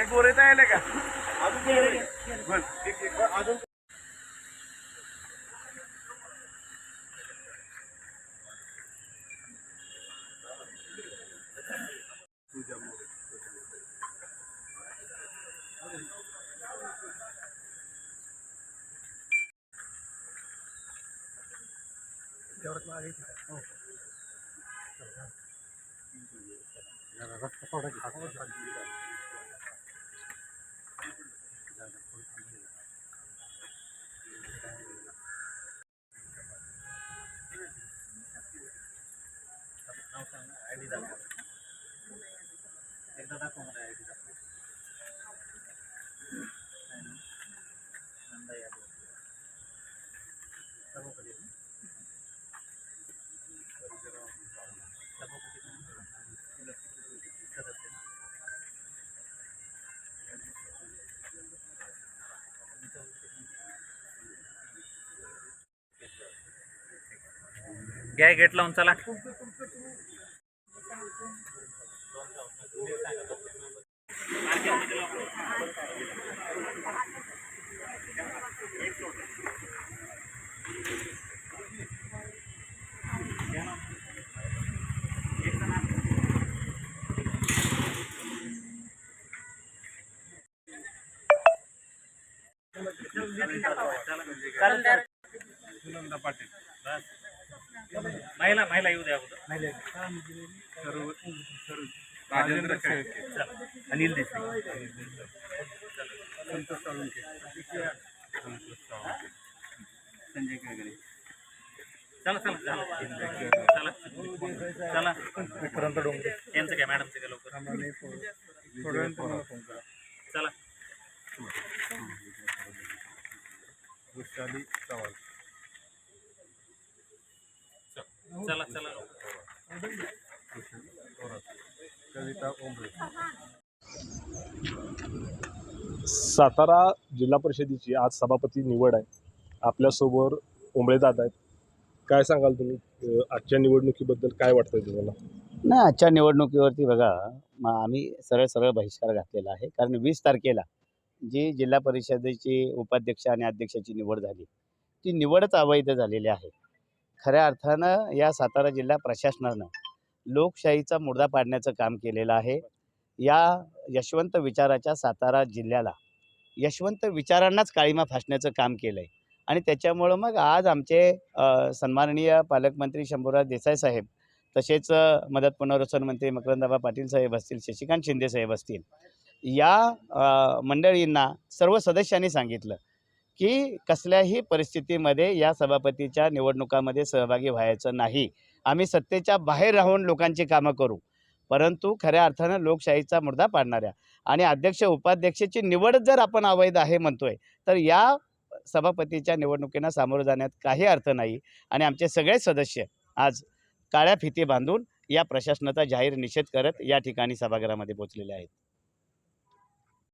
एक गोरे तयार का अजून अजून एकदा दाखव मला आयडी दाखव नंदा यादव सभापती सदस्य घ्या गेट लावून चला सुनंदा पाटील महिला महिला येऊ द्या राजेंद्र अनिल देसाई संतोष साळुंखे संजय केळगरे चला चला चला चला विक्रांत डोंगरे यांचं काय मॅडमचं काय लवकर चला वैशाली चव्हाण चला चला कविता ओंबळे सातारा जिल्हा परिषदेची आज सभापती निवड आहे. आपल्यासोबत ओंबळे दादा आहेत. काय सांगाल तुम्ही आजच्या निवडणुकीबद्दल? काय वाटतंय तुम्हाला? नाही, आजच्या निवडणुकीवरती बघा आम्ही सरळ बहिष्कार घातलेला आहे. कारण 20 तारखेला जी जिल्हा परिषदेची उपाध्यक्ष आणि अध्यक्षाची निवड झाली ती निवडच अवैध झालेली आहे. खऱ्या अर्थानं या सातारा जिल्हा प्रशासनानं लोकशाहीचा मुर्दा पाडण्याचं काम केलेलं आहे. या यशवंत विचाराच्या सातारा जिल्ह्याला यशवंत विचारांनाच काळीमा फासण्याचं काम केलं आहे. आणि त्याच्यामुळं मग आज आमचे सन्माननीय पालकमंत्री शंभूराज देसाई साहेब, तसेच मदत पुनर्वसन मंत्री मकरंदाबा पाटील साहेब असतील, शशिकांत शिंदे साहेब असतील, या मंडळींना सर्व सदस्यांनी सांगितलं की कसल्याही परिस्थितीमध्ये या सभापतीच्या निवडणुकामध्ये सहभागी व्हायचं नाही. आम्ही सत्तेच्या बाहेर राहून लोकांची कामं करू, परंतु खऱ्या अर्थानं लोकशाहीचा मुर्दा पाडणाऱ्या आणि अध्यक्ष उपाध्यक्षाची निवड जर आपण अवैध आहे म्हणतोय तर या सभापतीच्या निवडणुकींना सामोरं जाण्यात काही अर्थ नाही. आणि आमचे सगळे सदस्य आज काळ्या फिती बांधून या प्रशासनाचा जाहीर निषेध करत या ठिकाणी सभागृहामध्ये पोहोचलेले आहेत.